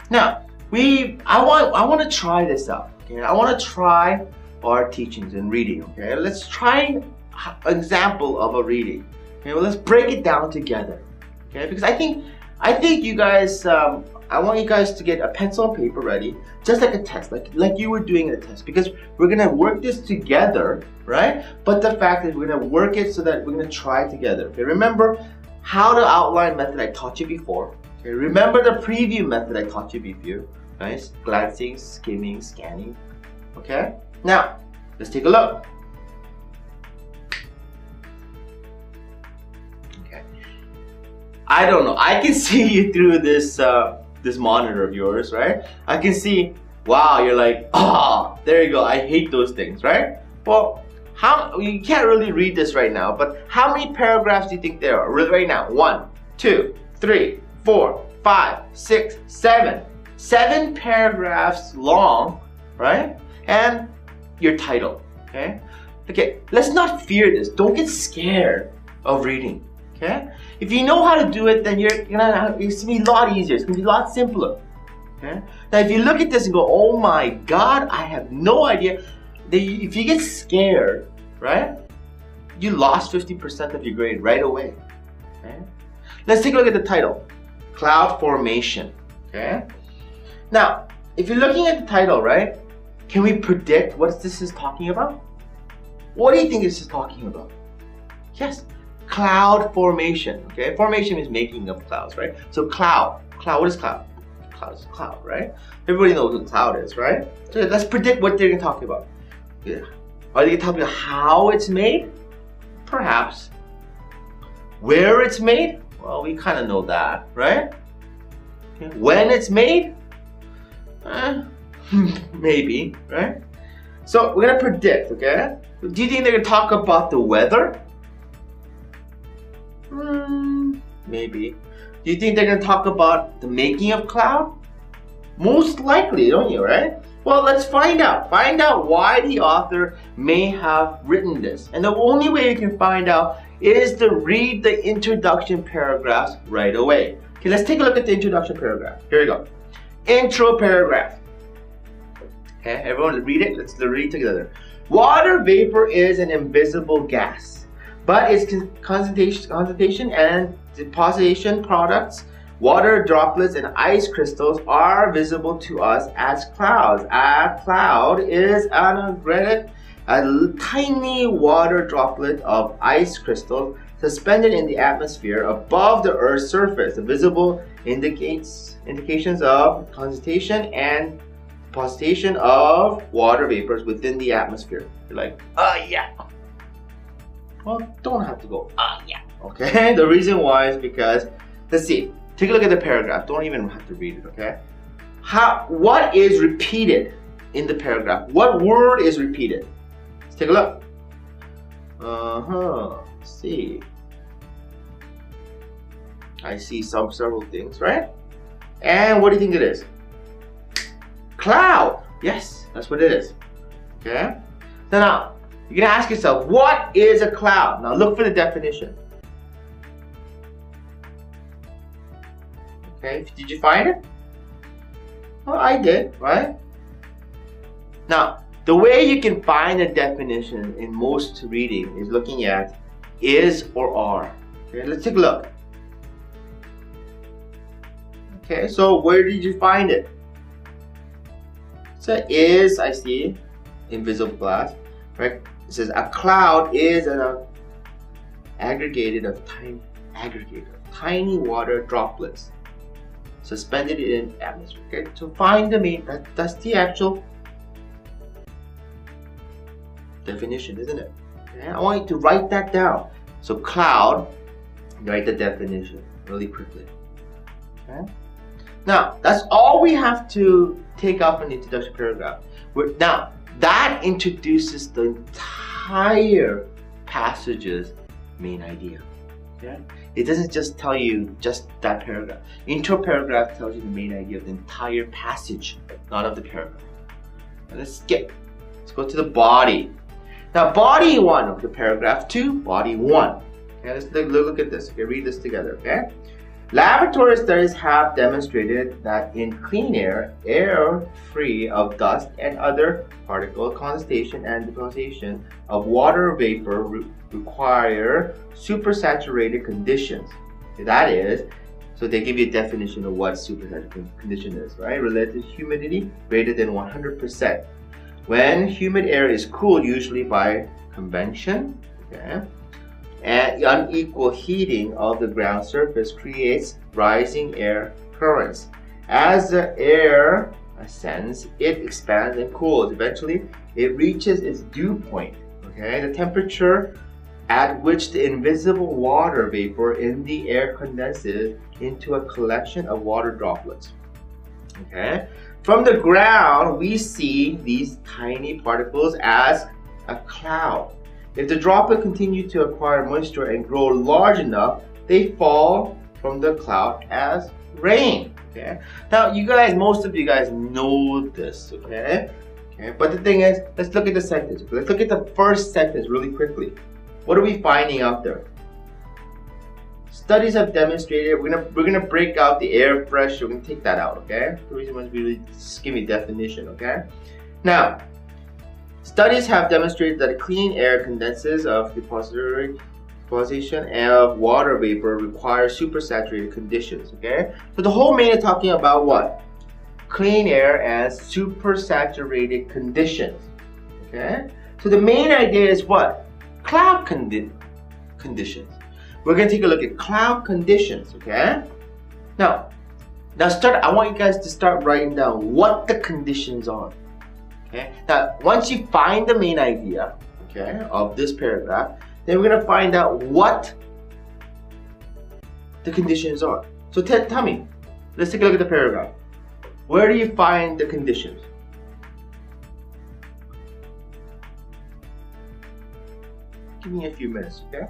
Now, I want to try this out. Okay, I want to try our teachings in reading. Okay, let's try an example of a reading. Okay, well, let's break it down together. Okay, because I think you guys, I want you guys to get a pencil and paper ready, just like a test, like you were doing a test, because we're gonna work this together, right? But the fact is, we're gonna work it so that we're gonna try together. Okay, remember how to outline method I taught you before. Okay, remember the preview method I taught you before, right? Glancing, skimming, scanning. Okay, now let's take a look. Okay, I don't know. I can see you through this this monitor of yours, right? I can see. Wow, you're like, oh, there you go. I hate those things, right? Well, you can't really read this right now, but how many paragraphs do you think there are right now? 1, 2, 3, 4, 5, 6, 7. 7 paragraphs long, right? And your title, okay? Okay, let's not fear this. Don't get scared of reading, okay? If you know how to do it, then it's gonna be a lot easier. It's gonna be a lot simpler, okay? Now, if you look at this and go, oh my God, I have no idea. If you get scared, right? You lost 50% of your grade right away, okay? Let's take a look at the title, Cloud Formation, okay? Now, if you're looking at the title, right? Can we predict what this is talking about? What do you think this is talking about? Yes, cloud formation, okay? Formation means making of clouds, right? So cloud, what is cloud? Cloud is cloud, right? Everybody knows what cloud is, right? So let's predict what they're gonna talk about. Yeah. Are they gonna talk about how it's made? Perhaps. Where it's made? Well, we kind of know that, right? Okay. When it's made? Maybe, right? So we're gonna predict, okay? Do you think they're gonna talk about the weather? Maybe. Do you think they're gonna talk about the making of cloud? Most likely, don't you, right? Well, let's find out. Find out why the author may have written this. And the only way you can find out is to read the introduction paragraphs right away. Okay, let's take a look at the introduction paragraph. Here we go. Intro paragraph. Okay, everyone read it. Let's read together. Water vapor is an invisible gas, but its concentration and deposition products, water droplets and ice crystals, are visible to us as clouds. A cloud is a tiny water droplet of ice crystals suspended in the atmosphere above the Earth's surface. The visible indications of concentration and deposition of water vapors within the atmosphere. You're like, yeah. Well, don't have to go, yeah. Okay, the reason why is because, let's see, take a look at the paragraph. Don't even have to read it, okay? What is repeated in the paragraph? What word is repeated? Let's take a look. Let's see. I see several things, right? And what do you think it is? Cloud. Yes, that's what it is. Okay? So now, you're gonna ask yourself, what is a cloud? Now look for the definition. Okay, did you find it? Well, I did, right? Now, the way you can find a definition in most reading is looking at is or are. Okay, let's take a look. Okay, so where did you find it? So is, I see, invisible glass, right? It says a cloud is an aggregate of tiny water droplets suspended in atmosphere. Okay, so find the that's the actual definition, isn't it? Okay, I want you to write that down. So cloud, write the definition really quickly. Okay. Now, that's all we have to take up in the introduction paragraph. Now, that introduces the entire passage's main idea. Okay? It doesn't just tell you just that paragraph. Intro paragraph tells you the main idea of the entire passage, not of the paragraph. And let's skip. Let's go to the body. Now, body 1 of the paragraph 2, body 1. Okay, let's look at this. Okay, read this together, okay? Laboratory studies have demonstrated that in clean air, air free of dust and other particle condensation and deposition of water vapor require supersaturated conditions. That is, so they give you a definition of what supersaturated condition is, right? Relative humidity greater than 100%. When humid air is cooled, usually by convection, okay, and unequal heating of the ground surface creates rising air currents. As the air ascends, it expands and cools. Eventually, it reaches its dew point, okay? The temperature at which the invisible water vapor in the air condenses into a collection of water droplets, okay? From the ground, we see these tiny particles as a cloud. If the droplet continue to acquire moisture and grow large enough, they fall from the cloud as rain. Okay. Now, you guys, most of you guys know this. Okay. Okay. But the thing is, let's look at the sentence. Let's look at the first sentence really quickly. What are we finding out there? Studies have demonstrated. We're gonna break out the air pressure. We're gonna take that out. Okay. The reason why is really just give me definition. Okay. Now. Studies have demonstrated that clean air condenses of deposition and of water vapor require supersaturated conditions, okay? So the whole main is talking about what? Clean air and supersaturated conditions, okay? So the main idea is what? Cloud conditions. We're going to take a look at cloud conditions, okay? Now I want you guys to start writing down what the conditions are. Okay. Now, once you find the main idea, okay, of this paragraph, then we're going to find out what the conditions are. So tell me, let's take a look at the paragraph. Where do you find the conditions? Give me a few minutes, okay?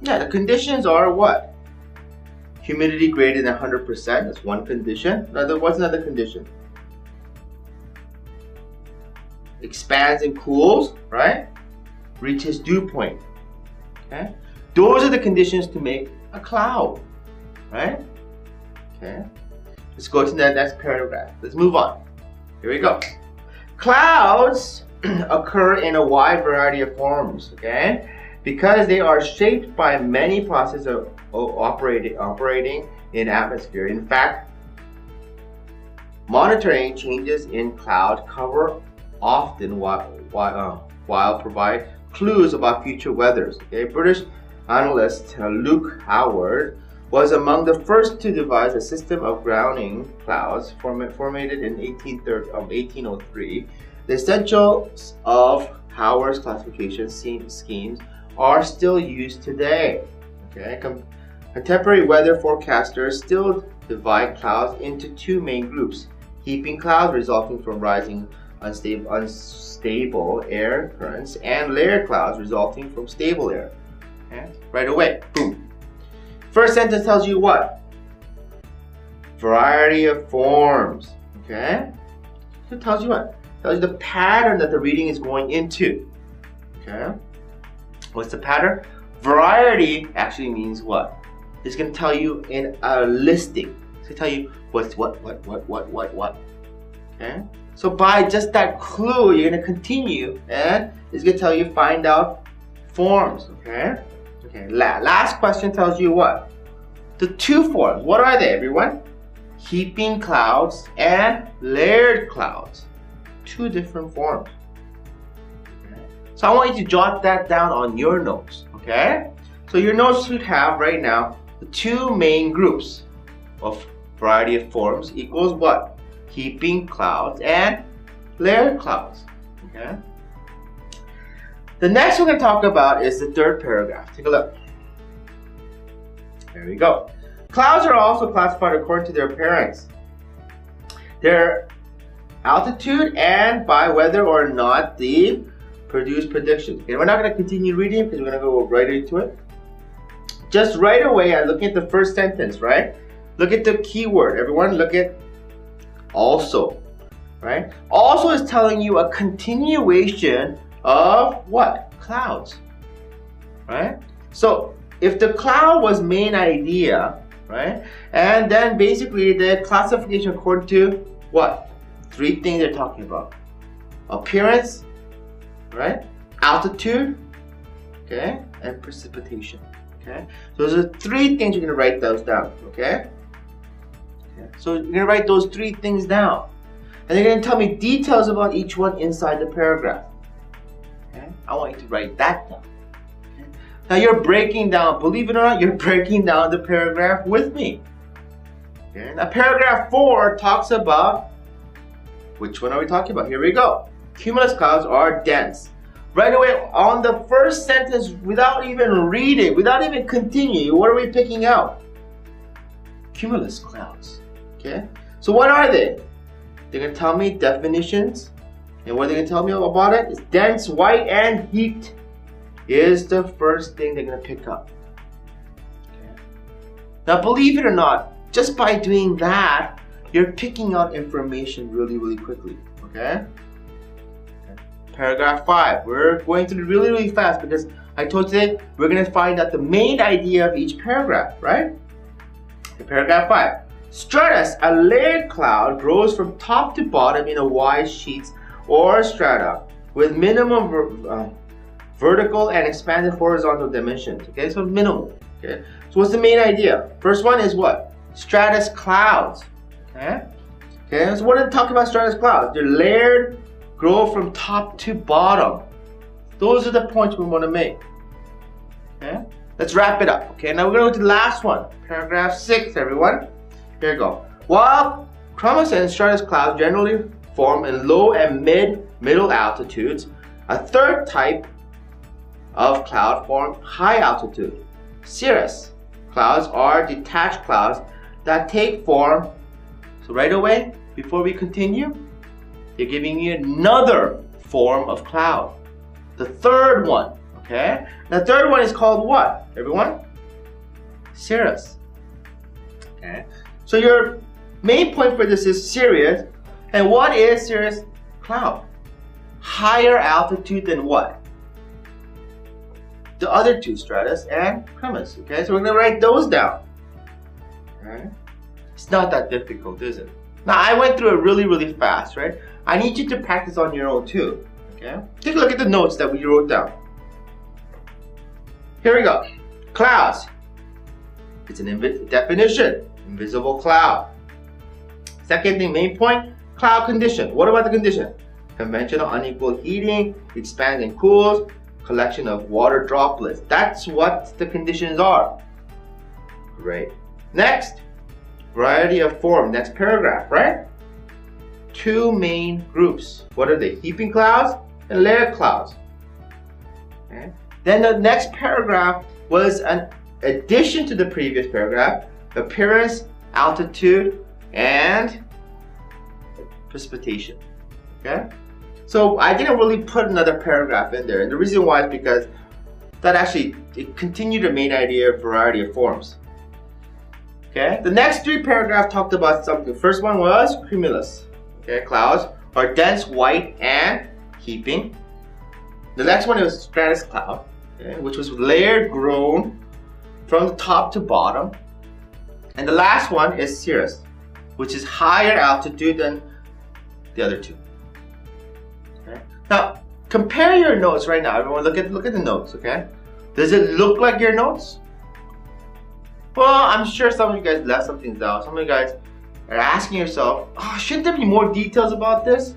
Yeah, the conditions are what? Humidity greater than 100%, that's one condition. What's another condition? Expands and cools, right? Reaches dew point, okay? Those are the conditions to make a cloud, right? Okay. Let's go to the next paragraph. Let's move on. Here we go. Clouds occur in a wide variety of forms, okay? Because they are shaped by many processes of operating in atmosphere. In fact, monitoring changes in cloud cover often while provide clues about future weathers. Okay? British analyst Luke Howard was among the first to devise a system of grounding clouds formulated in 1803. The essentials of Howard's classification schemes are still used today. Okay? Contemporary weather forecasters still divide clouds into two main groups: heaping clouds resulting from rising unstable air currents, and layer clouds resulting from stable air. Okay? Right away, boom. First sentence tells you what? Variety of forms. Okay? It tells you what? It tells you the pattern that the reading is going into. Okay? What's the pattern? Variety actually means what? It's going to tell you in a listing. It's going to tell you what's what. Okay? So by just that clue, you're going to continue, and it's going to tell you find out forms. Okay? Okay. Last question tells you what? The two forms. What are they, everyone? Heaping clouds and layered clouds. Two different forms. Okay? So I want you to jot that down on your notes. Okay? So your notes should have right now the two main groups of variety of forms equals what? Heaping clouds and layered clouds. Okay? The next we're going to talk about is the third paragraph. Take a look. There we go. Clouds are also classified according to their appearance, their altitude, and by whether or not they produce predictions. Okay, we're not going to continue reading because we're going to go right into it. Just right away, I'm looking at the first sentence, right? Look at the keyword. Everyone, look at also, right? Also is telling you a continuation of what? Clouds, right? So if the cloud was main idea, right? And then basically the classification according to what? 3 things they're talking about. Appearance, right? Altitude, okay? And precipitation, okay? So those are 3 things you're gonna write those down, okay? So you're gonna write those 3 things down. And they're gonna tell me details about each one inside the paragraph. Okay? I want you to write that down. Okay? Now you're breaking down, believe it or not, you're breaking down the paragraph with me. Okay? Now paragraph 4 talks about, which one are we talking about? Here we go. Cumulus clouds are dense. Right away on the first sentence, without even reading, without even continuing, what are we picking out? Cumulus clouds. Okay? So what are they? They're going to tell me definitions. And what they're going to tell me about it is dense, white, and heaped is the first thing they're going to pick up. Okay. Now believe it or not, just by doing that, you're picking out information really quickly. Okay? Paragraph 5. We're going through really fast because I told you today we're going to find out the main idea of each paragraph, right? In paragraph 5. Stratus, a layered cloud, grows from top to bottom in a wide sheets or strata with minimum vertical and expanded horizontal dimensions. Okay, so minimal. Okay, so what's the main idea? First one is what? Stratus clouds. Okay, so what are they talking about? Stratus clouds. They're layered, grow from top to bottom. Those are the points we want to make. Okay, let's wrap it up. Okay, now we're going to go to the last one. Paragraph 6, everyone. Here we go. While cumulus and stratus clouds generally form in low and middle altitudes, a third type of cloud form high altitude. Cirrus clouds are detached clouds that take form. So right away, before we continue, they're giving you another form of cloud. The third one, okay? The third one is called what, everyone? Cirrus. Okay. So your main point for this is cirrus. And what is cirrus cloud? Higher altitude than what? The other 2, stratus and cumulus. Okay, so we're going to write those down. Okay. It's not that difficult, is it? Now I went through it really fast, right? I need you to practice on your own too. Okay, take a look at the notes that we wrote down. Here we go. Clouds. It's an definition. Invisible cloud. Second thing, main point, cloud condition. What about the condition? Conventional unequal heating, expands and cools, collection of water droplets. That's what the conditions are. Great. Next, variety of form. Next paragraph, right? 2 main groups. What are they? Heaping clouds and layered clouds. Okay. Then the next paragraph was an addition to the previous paragraph. Appearance, altitude, and precipitation. Okay? So I didn't really put another paragraph in there, and the reason why is because that actually it continued the main idea of variety of forms. Okay? The next 3 paragraphs talked about something. The first one was cumulus. Okay, clouds are dense, white, and heaping. The next one was stratus cloud, okay, which was layered, grown from the top to bottom. And the last one is cirrus, which is higher altitude than the other 2. Okay. Now, compare your notes right now. Everyone, look at the notes. Okay, does it look like your notes? Well, I'm sure some of you guys left some things out. Some of you guys are asking yourself, oh, shouldn't there be more details about this?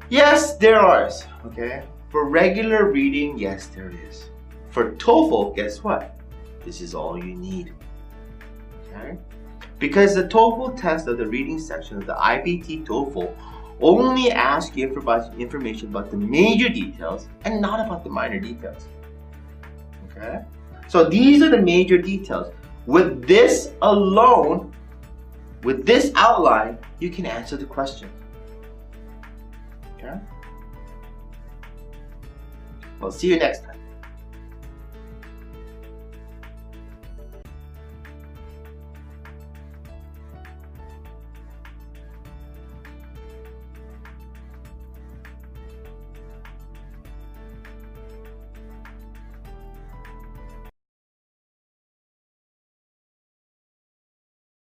Yes, there are. Okay, for regular reading, yes, there is. For TOEFL, guess what? This is all you need. Okay? Because the TOEFL test of the reading section of the IBT TOEFL only asks you information about the major details and not about the minor details. Okay? So these are the major details. With this alone, with this outline, you can answer the question. Okay? Well, see you next time.